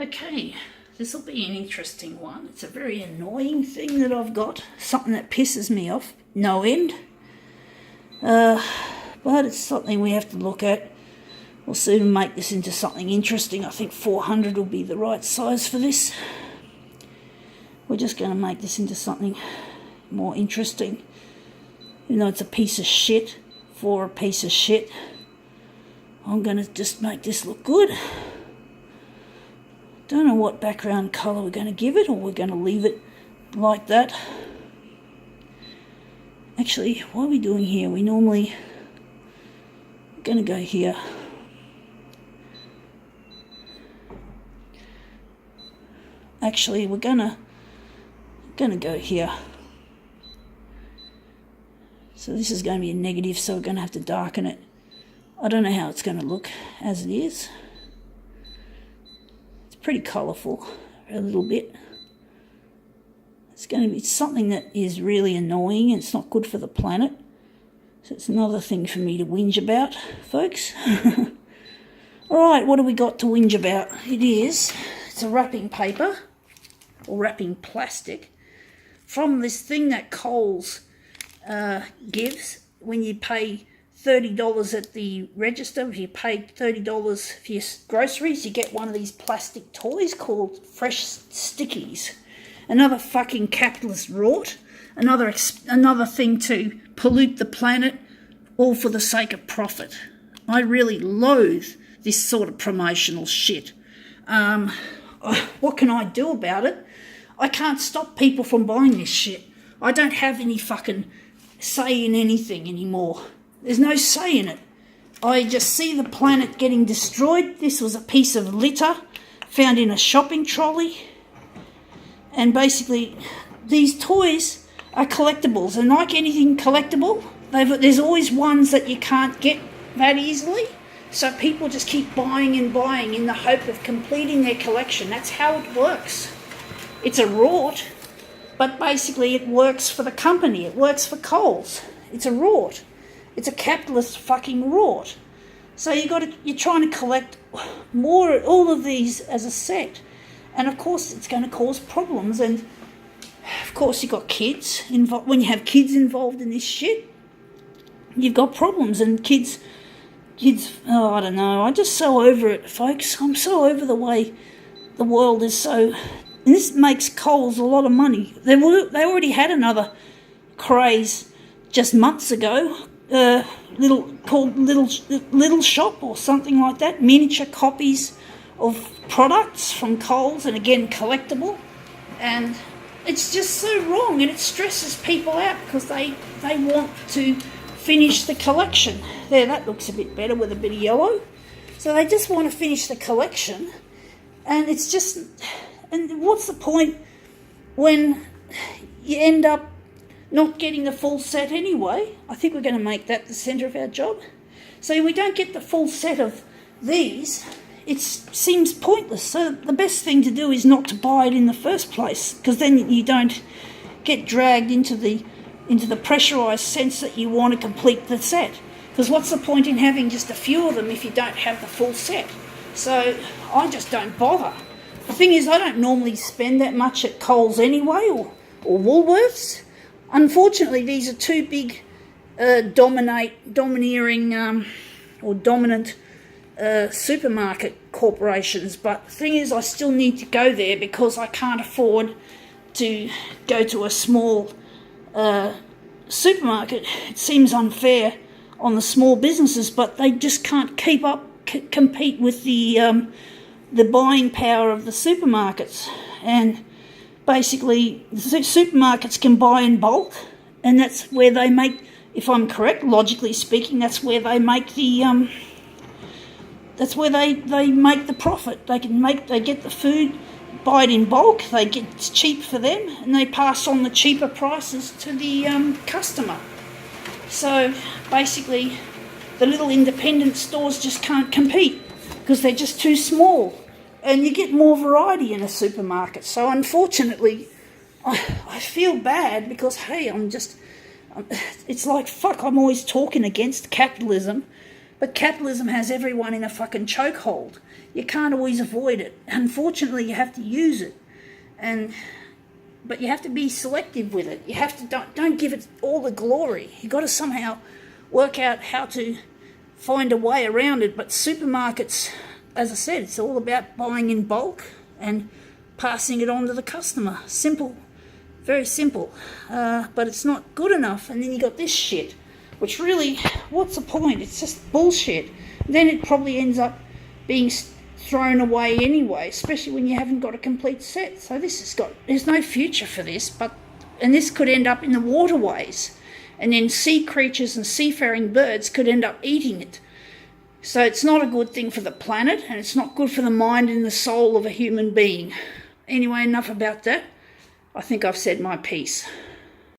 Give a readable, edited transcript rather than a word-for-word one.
Okay, this will be an interesting one. It's a very annoying thing that I've got, something that pisses me off, no end. But it's something we have to look at. We'll soon make this into something interesting. I think 400 will be the right size for this. We're just going to make this into something more interesting. Even though it's a piece of shit for a piece of shit, I'm going to just make this look good. Don't know what background colour we're going to give it, or we're going to leave it like that. Actually, what are we doing here? We normally going to go here. Actually, we're gonna go here. So this is going to be a negative, so we're going to have to darken it. I don't know how it's going to look as it is. It's pretty colourful, a little bit. It's going to be something that is really annoying, and it's not good for the planet. So it's another thing for me to whinge about, folks. Alright, what do we got to whinge about? It's a wrapping paper, or wrapping plastic, from this thing that Coles gives when you pay $30 at the register. If you pay $30 for your groceries, you get one of these plastic toys called Fresh Stickies. Another fucking capitalist rort. Another thing to pollute the planet, all for the sake of profit. I really loathe this sort of promotional shit. What can I do about it? I can't stop people from buying this shit. I don't have any fucking say in anything anymore. There's no say in it. I just see the planet getting destroyed. This was a piece of litter found in a shopping trolley. And basically, these toys are collectibles. And like anything collectible, there's always ones that you can't get that easily. So people just keep buying and buying in the hope of completing their collection. That's how it works. It's a rort, but basically it works for the company. It works for Coles. It's a rort. It's a capitalist fucking rort. So you're trying to collect more, all of these as a set. And of course it's going to cause problems. And of course you've got kids involved. When you have kids involved in this shit, you've got problems. And kids, oh, I don't know. I'm just so over it, folks. I'm so over the way the world is so... And this makes Coles a lot of money. They already had another craze just months ago, called Little Shop or something like that. Miniature copies of products from Coles, and again collectible. And it's just so wrong, and it stresses people out because they want to finish the collection. There, that looks a bit better with a bit of yellow. So they just want to finish the collection, and it's just... And what's the point when you end up not getting the full set anyway? I think we're going to make that the centre of our job. So if we don't get the full set of these, it seems pointless. So the best thing to do is not to buy it in the first place, because then you don't get dragged into the pressurised sense that you want to complete the set. Because what's the point in having just a few of them if you don't have the full set? So I just don't bother. The thing is, I don't normally spend that much at Coles anyway, or Woolworths. Unfortunately, these are two big dominant supermarket corporations. But the thing is, I still need to go there because I can't afford to go to a small supermarket. It seems unfair on the small businesses, but they just can't compete with the buying power of the supermarkets. And basically the supermarkets can buy in bulk, and that's where they make, if I'm correct, logically speaking, that's where they make the they make the profit. They get the food, buy it in bulk, it's cheap for them, and they pass on the cheaper prices to the customer. So basically the little independent stores just can't compete because they're just too small. And you get more variety in a supermarket. So unfortunately, I feel bad because, hey, it's like, fuck, I'm always talking against capitalism But capitalism has everyone in a fucking chokehold. You can't always avoid it. Unfortunately, you have to use it. But you have to be selective with it. You have to don't give it all the glory. You've got to somehow work out how to find a way around it. But supermarkets, as I said, it's all about buying in bulk and passing it on to the customer. Simple, very simple. But it's not good enough. And then you got this shit, which really, what's the point? It's just bullshit. Then it probably ends up being thrown away anyway, especially when you haven't got a complete set. So there's no future for this, and this could end up in the waterways, and then sea creatures and seafaring birds could end up eating it. So it's not a good thing for the planet, and it's not good for the mind and the soul of a human being. Anyway, enough about that. I think I've said my piece.